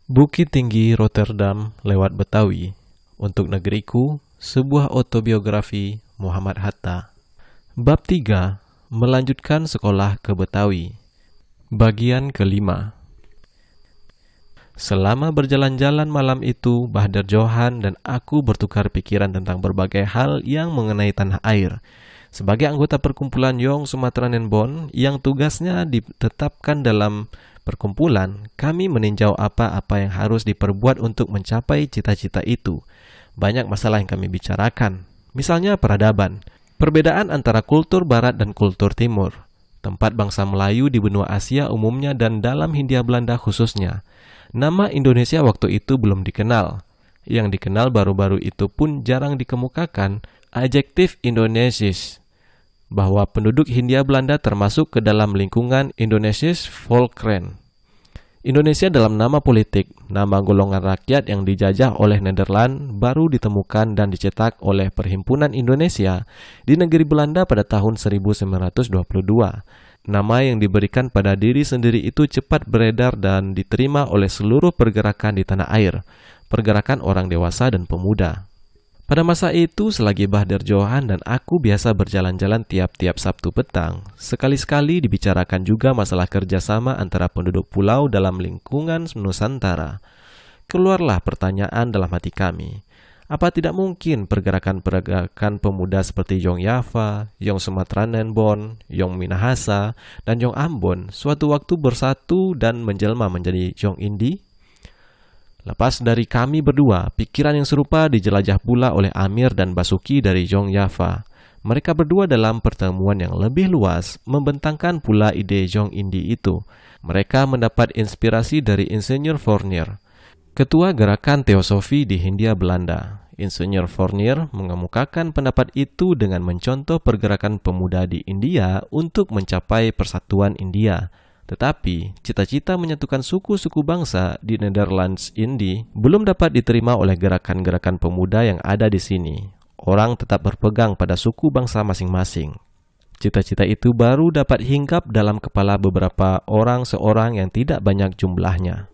Bukit Tinggi Rotterdam lewat Betawi. Untuk negeriku, sebuah autobiografi Muhammad Hatta. Bab 3. Melanjutkan sekolah ke Betawi. Bagian kelima. Selama berjalan-jalan malam itu, Bahdar Johan dan aku bertukar pikiran tentang berbagai hal yang mengenai tanah air. Sebagai anggota perkumpulan Yong Sumatranen Bon yang tugasnya ditetapkan dalam perkumpulan, kami meninjau apa-apa yang harus diperbuat untuk mencapai cita-cita itu. Banyak masalah yang kami bicarakan, misalnya peradaban, perbedaan antara kultur barat dan kultur timur, tempat bangsa Melayu di benua Asia umumnya dan dalam Hindia Belanda khususnya. Nama Indonesia waktu itu belum dikenal. Yang dikenal baru-baru itu pun jarang dikemukakan, adjektif Indonesisch, bahwa penduduk Hindia Belanda termasuk ke dalam lingkungan Indonesisch Volkeren. Indonesia dalam nama politik, nama golongan rakyat yang dijajah oleh Nederland baru ditemukan dan dicetak oleh Perhimpunan Indonesia di negeri Belanda pada tahun 1922. Nama yang diberikan pada diri sendiri itu cepat beredar dan diterima oleh seluruh pergerakan di tanah air, pergerakan orang dewasa dan pemuda. Pada masa itu, selagi Bahdar Johan dan aku biasa berjalan-jalan tiap-tiap Sabtu petang, sekali-sekali dibicarakan juga masalah kerjasama antara penduduk pulau dalam lingkungan Nusantara. Keluarlah pertanyaan dalam hati kami, apa tidak mungkin pergerakan-pergerakan pemuda seperti Yong Java, Yong Sumatranen Bon, Yong Minahasa, dan Yong Ambon suatu waktu bersatu dan menjelma menjadi Yong Indi? Lepas dari kami berdua, pikiran yang serupa dijelajah pula oleh Amir dan Basuki dari Yong Java. Mereka berdua dalam pertemuan yang lebih luas membentangkan pula ide Yong Indi itu. Mereka mendapat inspirasi dari Insinyur Fournier, ketua gerakan teosofi di Hindia Belanda. Insinyur Fournier mengemukakan pendapat itu dengan mencontoh pergerakan pemuda di India untuk mencapai persatuan India. Tetapi, cita-cita menyatukan suku-suku bangsa di Netherlands Indi belum dapat diterima oleh gerakan-gerakan pemuda yang ada di sini. Orang tetap berpegang pada suku bangsa masing-masing. Cita-cita itu baru dapat hinggap dalam kepala beberapa orang seorang yang tidak banyak jumlahnya.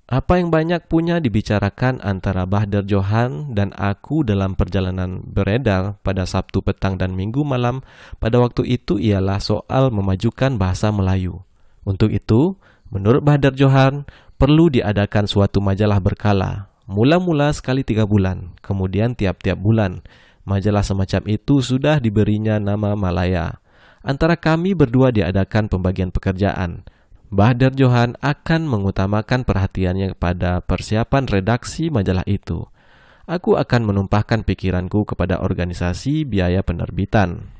Apa yang banyak punya dibicarakan antara Bahdar Johan dan aku dalam perjalanan beredar pada Sabtu petang dan Minggu malam pada waktu itu ialah soal memajukan bahasa Melayu. Untuk itu, menurut Bahdar Johan, perlu diadakan suatu majalah berkala. Mula-mula sekali 3 bulan, kemudian tiap-tiap bulan. Majalah semacam itu sudah diberinya nama Malaya. Antara kami berdua diadakan pembagian pekerjaan. Bahdar Johan akan mengutamakan perhatiannya kepada persiapan redaksi majalah itu. Aku akan menumpahkan pikiranku kepada organisasi biaya penerbitan.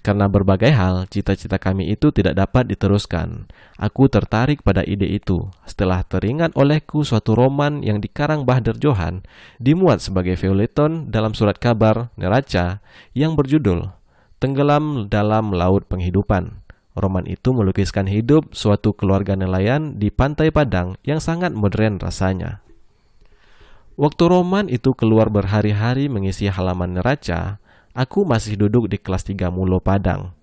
Karena berbagai hal, cita-cita kami itu tidak dapat diteruskan. Aku tertarik pada ide itu setelah teringat olehku suatu roman yang dikarang Bahdar Johan, dimuat sebagai feuilleton dalam surat kabar Neraca yang berjudul Tenggelam dalam Laut Penghidupan. Roman itu melukiskan hidup suatu keluarga nelayan di pantai Padang yang sangat modern rasanya. Waktu roman itu keluar berhari-hari mengisi halaman Neraca, aku masih duduk di kelas 3 Mulo Padang.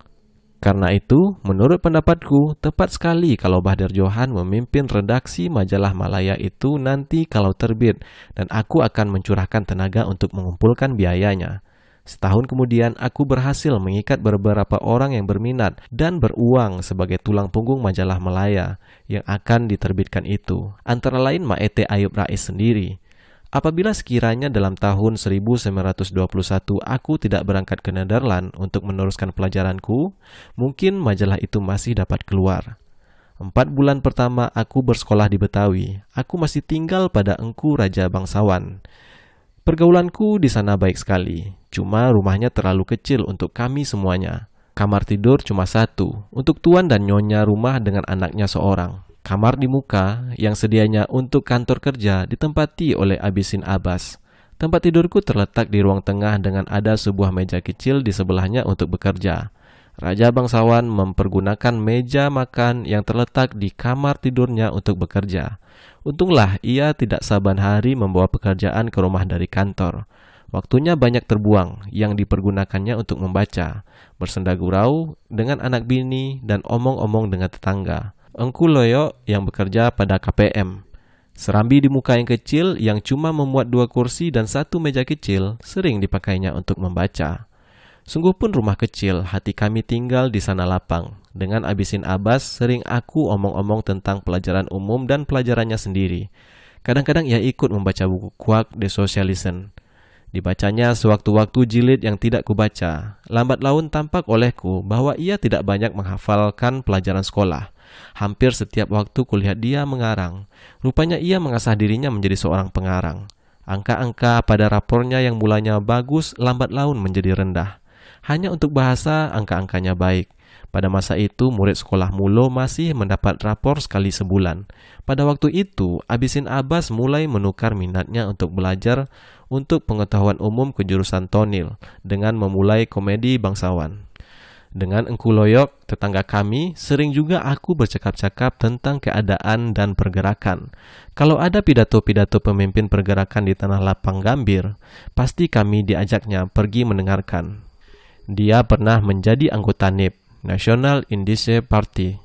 Karena itu, menurut pendapatku, tepat sekali kalau Bahdar Johan memimpin redaksi majalah Malaya itu nanti kalau terbit, dan aku akan mencurahkan tenaga untuk mengumpulkan biayanya. Setahun kemudian, aku berhasil mengikat beberapa orang yang berminat dan beruang sebagai tulang punggung majalah Malaya yang akan diterbitkan itu, antara lain Maete Ayub Rais sendiri. Apabila sekiranya dalam tahun 1921 aku tidak berangkat ke Nederland untuk meneruskan pelajaranku, mungkin majalah itu masih dapat keluar. 4 bulan pertama aku bersekolah di Betawi, aku masih tinggal pada Engku Raja Bangsawan. Pergaulanku di sana baik sekali, cuma rumahnya terlalu kecil untuk kami semuanya. Kamar tidur cuma 1, untuk tuan dan nyonya rumah dengan anaknya seorang. Kamar di muka yang sedianya untuk kantor kerja ditempati oleh Abisin Abbas. Tempat tidurku terletak di ruang tengah dengan ada sebuah meja kecil di sebelahnya untuk bekerja. Raja Bangsawan mempergunakan meja makan yang terletak di kamar tidurnya untuk bekerja. Untunglah ia tidak saban hari membawa pekerjaan ke rumah dari kantor. Waktunya banyak terbuang yang dipergunakannya untuk membaca, bersenda gurau dengan anak bini dan omong-omong dengan tetangga. Engku Loyo yang bekerja pada KPM. Serambi di muka yang kecil yang cuma memuat 2 kursi dan 1 meja kecil sering dipakainya untuk membaca. Sungguh pun rumah kecil, hati kami tinggal di sana lapang. Dengan Abisin Abbas, sering aku omong-omong tentang pelajaran umum dan pelajarannya sendiri. Kadang-kadang ia ikut membaca buku Quark the Socialist. Dibacanya sewaktu-waktu jilid yang tidak kubaca. Lambat laun tampak olehku bahwa ia tidak banyak menghafalkan pelajaran sekolah. Hampir setiap waktu kulihat dia mengarang. Rupanya ia mengasah dirinya menjadi seorang pengarang. Angka-angka pada rapornya yang mulanya bagus, lambat laun menjadi rendah. Hanya untuk bahasa, angka-angkanya baik. Pada masa itu, murid sekolah Mulo masih mendapat rapor sekali sebulan. Pada waktu itu, Abisin Abbas mulai menukar minatnya untuk belajar untuk pengetahuan umum ke jurusan Tonil dengan memulai komedi bangsawan. Dengan Engku Loyok, tetangga kami, sering juga aku bercakap-cakap tentang keadaan dan pergerakan. Kalau ada pidato-pidato pemimpin pergerakan di tanah lapang Gambir, pasti kami diajaknya pergi mendengarkan. Dia pernah menjadi anggota NIP, National Indische Party,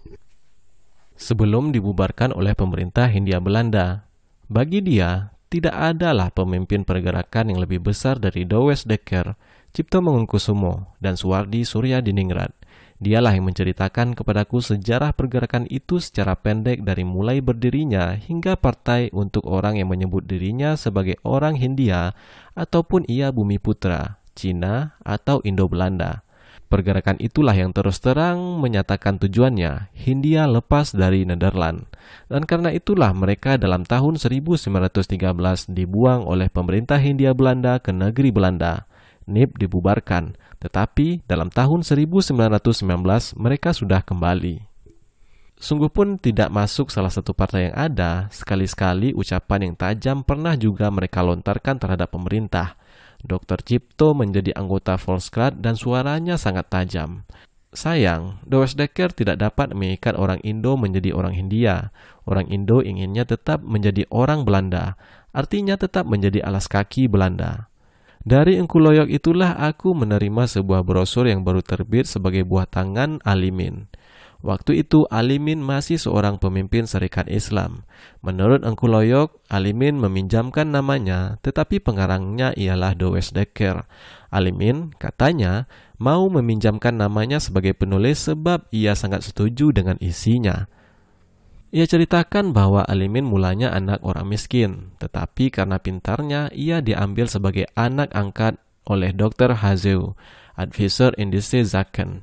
sebelum dibubarkan oleh pemerintah Hindia Belanda. Bagi dia, tidak adalah pemimpin pergerakan yang lebih besar dari Douwe Dekker, Cipto Mangunkusumo, dan Suwardi Suryadiningrat. Dialah yang menceritakan kepadaku sejarah pergerakan itu secara pendek dari mulai berdirinya hingga partai untuk orang yang menyebut dirinya sebagai orang Hindia ataupun ia Bumi Putra, Cina atau Indo-Belanda. Pergerakan itulah yang terus terang menyatakan tujuannya, Hindia lepas dari Nederland. Dan karena itulah mereka dalam tahun 1913 dibuang oleh pemerintah Hindia Belanda ke negeri Belanda. NIP dibubarkan, tetapi dalam tahun 1919 mereka sudah kembali. Sungguh pun tidak masuk salah satu partai yang ada, sekali-sekali ucapan yang tajam pernah juga mereka lontarkan terhadap pemerintah. Dr. Cipto menjadi anggota Volkskrad dan suaranya sangat tajam. Sayang, Douwe Dekker tidak dapat mengikat orang Indo menjadi orang Hindia. Orang Indo inginnya tetap menjadi orang Belanda, artinya tetap menjadi alas kaki Belanda. Dari Engku Loyok itulah aku menerima sebuah brosur yang baru terbit sebagai buah tangan Alimin. Waktu itu Alimin masih seorang pemimpin Serikat Islam. Menurut Engku Loyok, Alimin meminjamkan namanya, tetapi pengarangnya ialah Douwe Dekker. Alimin, katanya, mau meminjamkan namanya sebagai penulis sebab ia sangat setuju dengan isinya. Ia ceritakan bahwa Alimin mulanya anak orang miskin, tetapi karena pintarnya, ia diambil sebagai anak angkat oleh Dr. Hazeu, Advisor in diese Sachen.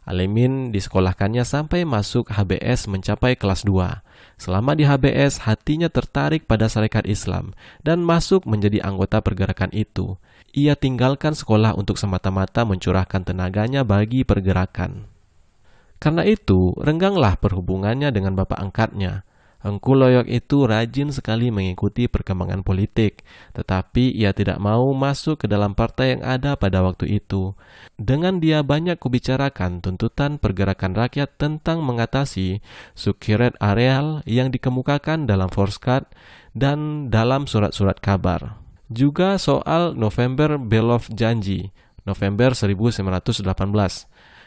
Alimin disekolahkannya sampai masuk HBS mencapai kelas 2. Selama di HBS, hatinya tertarik pada Serikat Islam dan masuk menjadi anggota pergerakan itu. Ia tinggalkan sekolah untuk semata-mata mencurahkan tenaganya bagi pergerakan. Karena itu, rengganglah perhubungannya dengan bapak angkatnya. Engku Loyok itu rajin sekali mengikuti perkembangan politik, tetapi ia tidak mau masuk ke dalam partai yang ada pada waktu itu. Dengan dia banyak kubicarakan tuntutan pergerakan rakyat tentang mengatasi sukiret areal yang dikemukakan dalam Volkskrad dan dalam surat-surat kabar. Juga soal November Belov Janji, November 1918.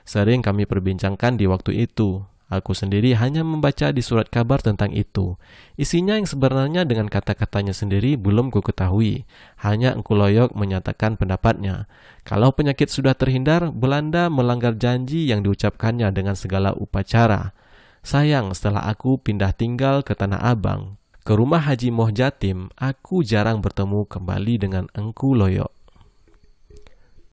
Sering kami perbincangkan di waktu itu. Aku sendiri hanya membaca di surat kabar tentang itu. Isinya yang sebenarnya dengan kata-katanya sendiri belum ku ketahui. Hanya Engku Loyok menyatakan pendapatnya. Kalau penyakit sudah terhindar, Belanda melanggar janji yang diucapkannya dengan segala upacara. Sayang, setelah aku pindah tinggal ke Tanah Abang, ke rumah Haji Moh Jatim, aku jarang bertemu kembali dengan Engku Loyok.